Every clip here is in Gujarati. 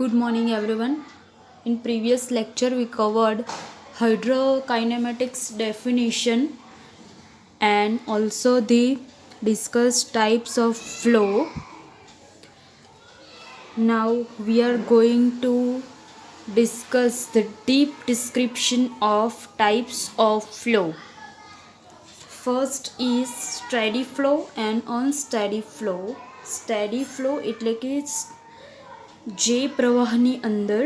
Good morning, everyone. In previous lecture, we covered hydrokinematics definition and also the discussed types of flow. Now we are going to discuss the deep description of types of flow. First is steady flow and unsteady flow. Steady flow એટલે કે જે પ્રવાહની અંદર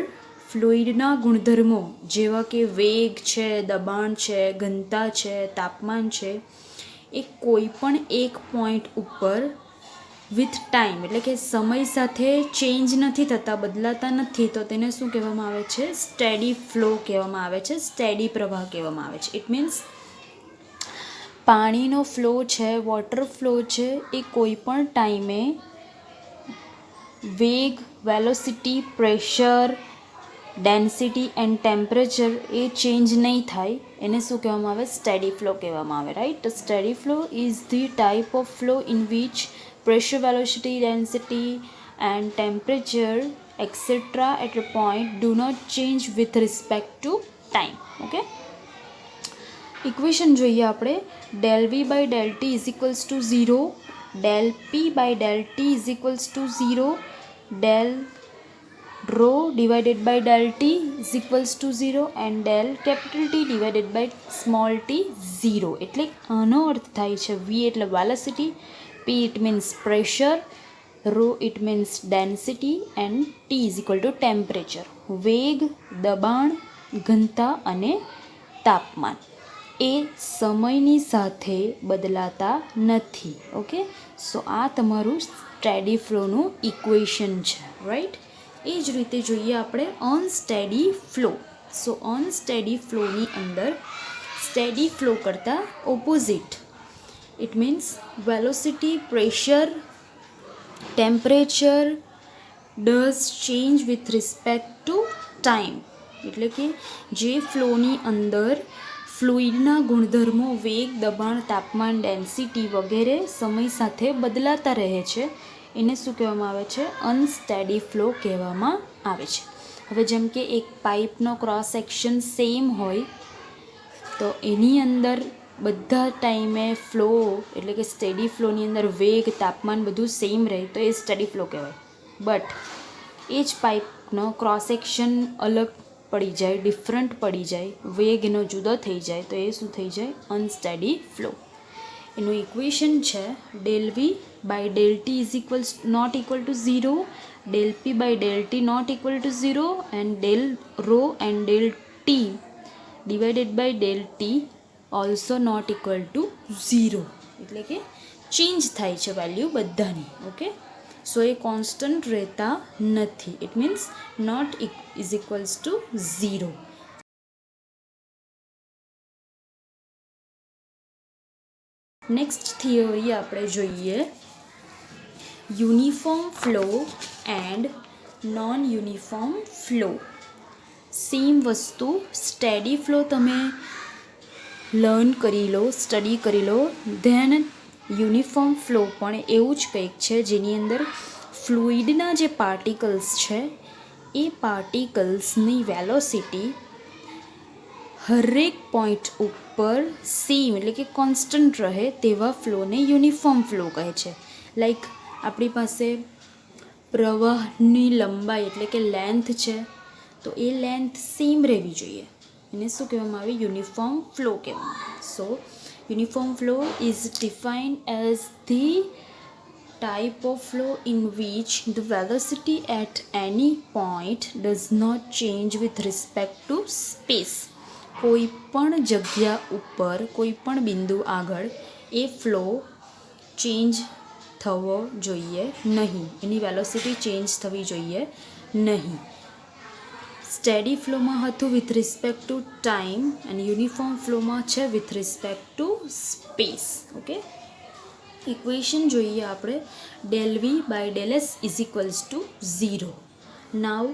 ફ્લુઇડના ગુણધર્મો જેવા કે વેગ છે, દબાણ છે, ઘનતા છે, તાપમાન છે, એ કોઈ પણ એક પોઈન્ટ ઉપર વિથ ટાઈમ એટલે કે સમય સાથે ચેન્જ નથી થતા, બદલાતા નથી, તો તેને શું કહેવામાં આવે છે? સ્ટેડી ફ્લો કહેવામાં આવે છે, સ્ટેડી પ્રવાહ કહેવામાં આવે છે. ઇટ મીન્સ પાણીનો ફ્લો છે, વોટર ફ્લો છે, એ કોઈ પણ ટાઈમે વેગ, velocity, pressure, density and temperature A change નહીં થાય, એને શું કહેવામાં આવે? સ્ટેડી ફ્લો કહેવામાં આવે, right? Steady flow is the type of flow in which pressure, velocity, density and temperature etc. at a point do not change with respect to time. Okay, equation જોઈએ આપણે. del v by del t is equals to 0, del p by del t is equals to 0, del rho divided by del t is equals to 0 and del capital T divided by small t 0. એટલે આનો અર્થ થાય છે v એટલે velocity, p it means pressure, rho it means density and t is equal to temperature. વેગ, દબાણ, ઘનતા અને તાપમાન એ સમયની સાથે બદલાતા નથી. ઓકે, સો આ તમારું સ્ટેડી ફ્લોનું ઇક્વેશન છે, રાઈટ? એ જ રીતે જોઈએ આપણે અનસ્ટેડી ફ્લો. સો અનસ્ટેડી ફ્લોની અંદર સ્ટેડી ફ્લો કરતાં opposite, it means velocity, pressure, temperature does change with respect to time. એટલે કે જે ફ્લોની અંદર ફ્લુઇડના ગુણધર્મો વેગ, દબાણ, તાપમાન, ડેન્સિટી વગેરે સમય સાથે બદલાતા રહે છે, એને શું કહેવામાં આવે છે? અનસ્ટેડી ફ્લો કહેવામાં આવે છે. હવે જેમ કે એક પાઇપનો ક્રોસ સેક્શન સેમ હોય તો એની અંદર બધા ટાઈમે ફ્લો એટલે કે સ્ટેડી ફ્લોની અંદર વેગ, તાપમાન બધું સેમ રહે તો એ સ્ટેડી ફ્લો કહેવાય. બટ એ જ પાઇપનો ક્રોસ સેક્શન અલગ પડી જાય, ડિફરન્ટ પડી જાય, વેગ એનો જુદો થઈ જાય તો એ શું થઈ જાય? અનસ્ટેડી ફ્લો. એનું ઇક્વેશન છે del v by del t is equals not equal to 0, del p by del t not equal to 0 and del rho and del t divided by del t also not equal to 0. એટલે કે ચેન્જ થાય છે વેલ્યુ બધાની. ઓકે, સો એ કોન્સ્ટન્ટ રહેતા નથી. It means not is equals to 0. Next theory આપણે જોઈએ uniform flow and non uniform flow. Same વસ્તુ સ્ટેડી ફ્લો તમે લર્ન કરી લો, સ્ટડી કરી લો, ધેન યુનિફોર્મ ફ્લો પણ એવું જ કંઈક છે જેની અંદર ફ્લુઇડના જે પાર્ટિકલ્સ છે એ પાર્ટિકલ્સની વેલોસિટી હરેક પોઈન્ટ ઉપર સેમ એટલે કે કોન્સ્ટન્ટ રહે તેવા ફ્લોને યુનિફોર્મ ફ્લો કહે છે. લાઈક આપણી પાસે પ્રવાહની લંબાઈ એટલે કે લેન્થ છે તો એ લેન્થ સેમ રહેવી જોઈએ, એને શું કહેવામાં આવે? યુનિફોર્મ ફ્લો કહેવામાં આવે. So uniform flow is defined as the type of flow in which the velocity at any point does not change with respect to space. કોઈ પણ જગ્યા ઉપર કોઈ પણ બિંદુ આગળ એ ફ્લો ચેન્જ થવો જોઈએ નહીં, એની વેલોસિટી ચેન્જ થવી જોઈએ નહીં. સ્ટેડી ફ્લોમાં હતું વિથ રિસ્પેક્ટ ટુ ટાઈમ અને યુનિફોર્મ ફ્લોમાં છે with respect to space. Okay, equation જોઈએ આપણે. del v by del s is equals to 0. Now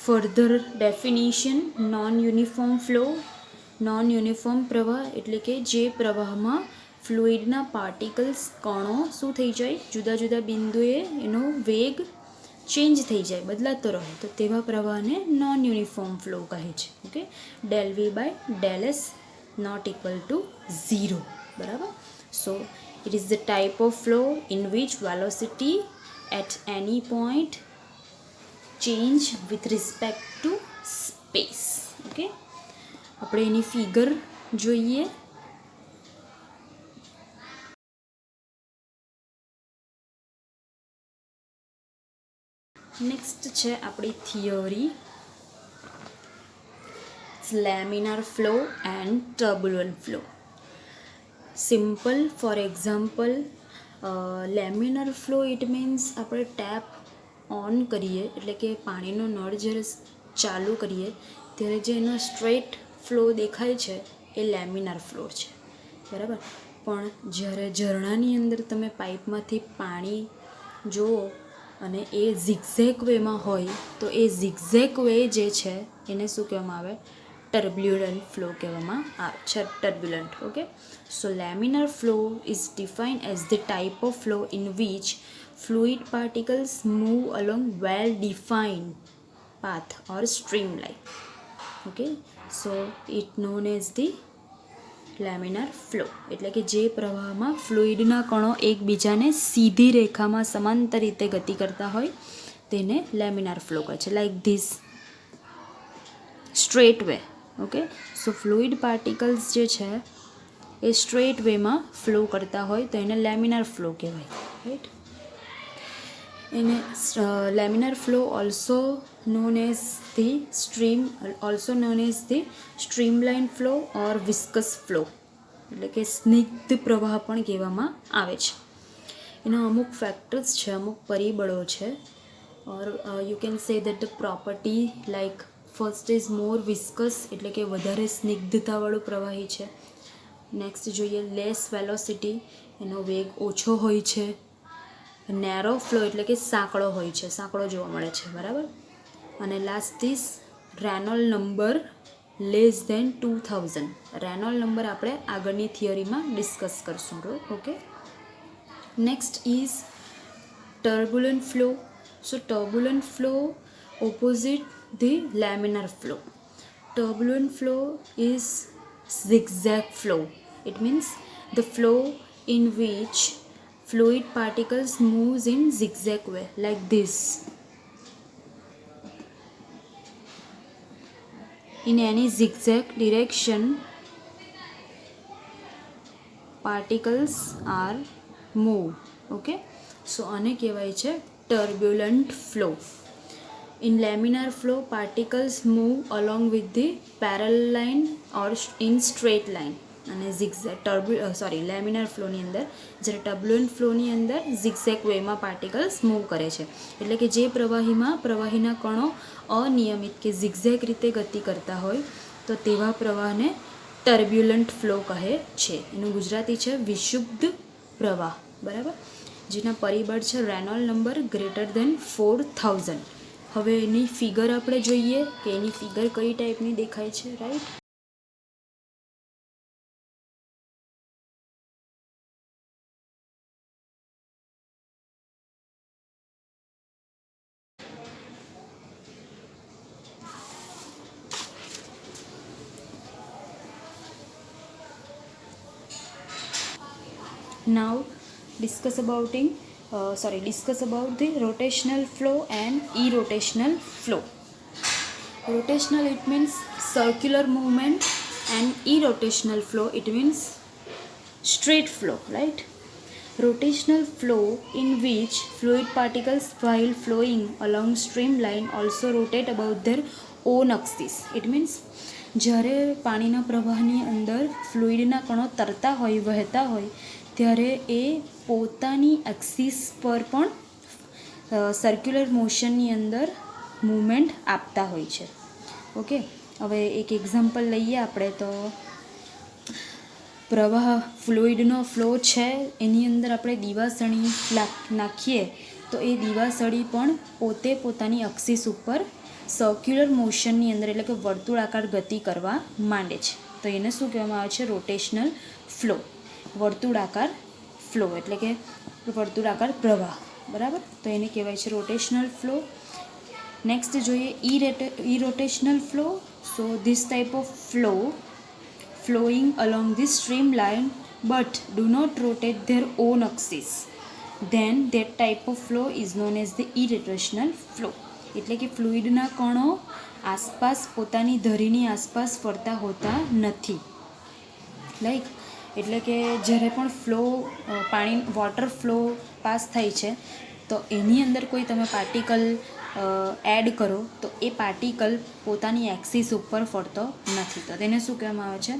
further definition, non-uniform flow. non-uniform પ્રવાહ એટલે કે જે પ્રવાહમાં ફ્લુઇડના પાર્ટિકલ્સ, કણો શું થઈ જાય? જુદા જુદા બિંદુએ એનો વેગ, ચેન્જ થઈ જાય, બદલાતો રહે, તો તેવા પ્રવાહને નોન યુનિફોર્મ ફ્લો કહે છે. Okay, del V by del S not equal to 0. બરાબર. So it is the type of flow in which velocity at any point change with respect to space. Okay, આપણે એની ફિગર જોઈએ. નેક્સ્ટ છે આપણી theory, laminar flow and turbulent flow. Simple, for example, laminar flow it means આપણે ટેપ ઓન કરીએ એટલે કે પાણીનો નળ જ્યારે ચાલુ કરીએ ત્યારે જે એનો સ્ટ્રેટ ફ્લો દેખાય છે એ લેમિનાર ફ્લો છે. બરાબર. પણ જ્યારે ઝરણાની અંદર તમે પાઇપમાંથી પાણી જુઓ અને એ ઝિગઝેગ વેમાં હોય તો એ ઝિગઝેગ વે જે છે એને શું કહેવામાં આવે? ટર્બ્યુલન્ટ ફ્લો કહેવામાં આવે છે. Turbulent. Okay, so laminar flow is defined as the type of flow in which fluid particles move along well defined path or streamline. Okay, so it known as the laminar flow. એટલે કે જે પ્રવાહમાં ફ્લુઇડના કણો એકબીજાને સીધી રેખામાં સમાંતર રીતે ગતિ કરતા હોય તેને લેમિનાર ફ્લો કહે છે. Like this straight way. Okay, so fluid particles જે છે એ સ્ટ્રેટ વેમાં ફ્લો કરતા હોય તો એને લેમિનાર ફ્લો કહેવાય. રાઈટ. એને laminar flow also known as the streamline flow or viscous flow, એટલે કે સ્નિગ્ધ પ્રવાહ પણ કહેવામાં આવે છે. એના અમુક ફેક્ટર્સ છે, અમુક પરિબળો છે. Or you can say that the property like first is more viscous, એટલે કે વધારે સ્નિગ્ધતાવાળું પ્રવાહી છે. નેક્સ્ટ જોઈએ લેસ વેલોસિટી, એનો વેગ ઓછો હોય છે. નેરો ફ્લો એટલે કે સાંકડો હોય છે, સાંકડો જોવા મળે છે. બરાબર. અને last is Reynold number less than 2000. Reynold number આપણે આગળની થિયરીમાં ડિસ્કસ કરશું. Okay, next is turbulent flow. So turbulent flow opposite the laminar flow. Turbulent flow is zigzag flow. It means the flow in which fluid particles moves in zigzag way like this. In any zigzag direction, particles are moved. Okay, so આને કહેવાય છે turbulent flow. In laminar flow, particles move along with the parallel line or in straight line. અને લેમિનાર ફ્લોની અંદર, જ્યારે ટર્બ્યુલન્ટ ફ્લોની અંદર ઝિગઝેગ વેમાં પાર્ટિકલ્સ મૂવ કરે છે. એટલે કે જે પ્રવાહીના કણો અનિયમિત કે ઝિગઝેગ રીતે ગતિ કરતા હોય તો તેવા પ્રવાહને ટર્બ્યુલન્ટ ફ્લો કહે છે. એનું ગુજરાતી છે વિશુદ્ધ પ્રવાહ. બરાબર. જેના પરિબળ છે રેનોલ્ડ નંબર ગ્રેટર દેન 4000. હવે એની ફિગર આપણે જોઈએ કે એની ફિગર કઈ ટાઈપની દેખાય છે. Right. Now discuss about the rotational flow and irrotational flow. Rotational it means circular movement and irrotational flow it means straight flow, right? Rotational flow in which fluid particles while flowing along streamline also rotate about their own axis. It means જ્યારે પાણીના પ્રવાહની અંદર ફ્લુઇડના કણો તરતા હોય, વહેતા હોય ત્યારે એ પોતાની એક્સિસ પર પણ સર્ક્યુલર મોશનની અંદર મૂવમેન્ટ આપતા હોય છે. ઓકે, હવે એક એક્ઝામ્પલ લઈએ આપણે તો પ્રવાહ ફ્લુઇડનો ફ્લો છે એની અંદર આપણે દીવાસળી નાખીએ તો એ દીવાસળી પણ પોતાની એક્સિસ ઉપર સર્ક્યુલર મોશનની અંદર એટલે કે વર્તુળાકાર ગતિ કરવા માંડે છે. તો એને શું કહેવામાં આવે છે? Rotational flow. વર્તુળાકાર ફ્લો એટલે કે વર્તુળાકાર પ્રવાહ. બરાબર, તો એને કહેવાય છે રોટેશનલ ફ્લો. નેક્સ્ટ જોઈએ irrotational flow. So this type of flow flowing along this streamline but do not rotate their own axis, then that type of flow is known as the irrotational flow. એટલે કે ફ્લુઇડના કણો આસપાસ પોતાની ધરીની આસપાસ ફરતા હોતા નથી. લાઈક એટલે કે જ્યારે પણ ફ્લો વોટર ફ્લો પાસ થાય છે તો એની અંદર કોઈ તમે પાર્ટિકલ એડ કરો તો એ પાર્ટિકલ પોતાની એક્સિસ ઉપર ફરતો નથી, તો તેને શું કહેવામાં આવે છે?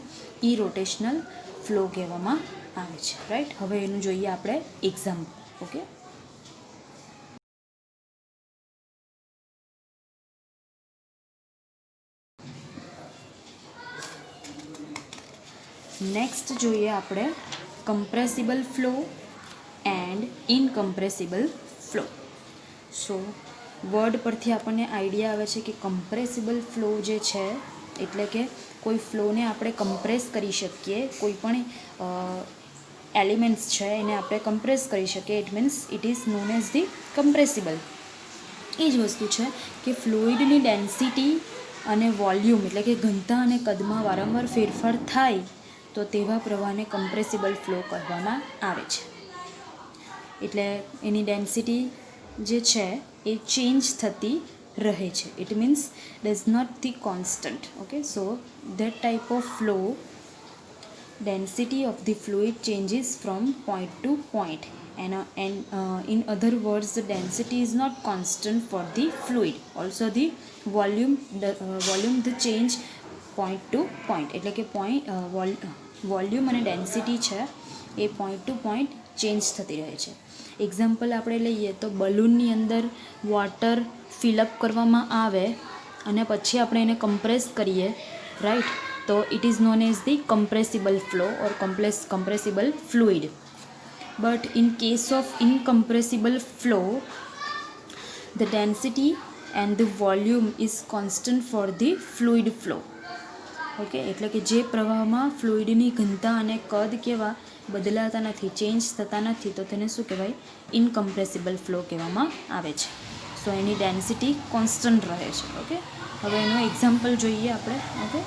ઇરોટેશનલ ફ્લો કહેવામાં આવે છે. રાઈટ, હવે એનું જોઈએ આપણે એક્ઝામ્પલ. ઓકે, નેક્સ્ટ જોઈએ આપણે compressible flow and incompressible flow. So word પરથી આપણને આઈડિયા આવે છે કે કમ્પ્રેસિબલ ફ્લો જે છે એટલે કે કોઈ ફ્લોને આપણે કમ્પ્રેસ કરી શકીએ, કોઈ પણ એલિમેન્ટ્સ છે એને આપણે કમ્પ્રેસ કરી શકીએ. It means it is known as the compressible. એ જ વસ્તુ છે કે ફ્લુઇડની ડેન્સિટી અને વોલ્યુમ એટલે કે ઘનતા અને કદમાં વારંવાર ફેરફાર થાય તો તેવા પ્રવાહને કમ્પ્રેસિબલ ફ્લો કહેવામાં આવે છે. એટલે એની ડેન્સિટી જે છે એ ચેન્જ થતી રહે છે. It means does not the constant. Okay, so that type of flow density of the fluid changes from point to point and in other words the density is not constant for the fluid. Also the volume the change point to point એટલે કે વોલ્યુમ અને ડેન્સિટી છે એ પોઈન્ટ ટુ પોઈન્ટ ચેન્જ થતી રહે છે. એક્ઝામ્પલ આપણે લઈએ તો બલૂનની અંદર વોટર ફિલઅપ કરવામાં આવે અને પછી આપણે એને કમ્પ્રેસ કરીએ, રાઈટ, તો it is known as the compressible flow or compressible fluid. But in case of incompressible flow the density and the volume is constant for the fluid flow. Okay, એટલે કે જે પ્રવાહમાં ફ્લુઇડની ઘનતા અને કદ કેવા બદલાતા નથી, ચેન્જ થતા નથી, તો તેને શું કહેવાય? ઇનકમ્પ્રેસિબલ ફ્લો કહેવામાં આવે છે. સો એની ડેન્સિટી કોન્સ્ટન્ટ રહે છે. ઓકે, હવે એનું એક્ઝામ્પલ જોઈએ આપણે. ઓકે,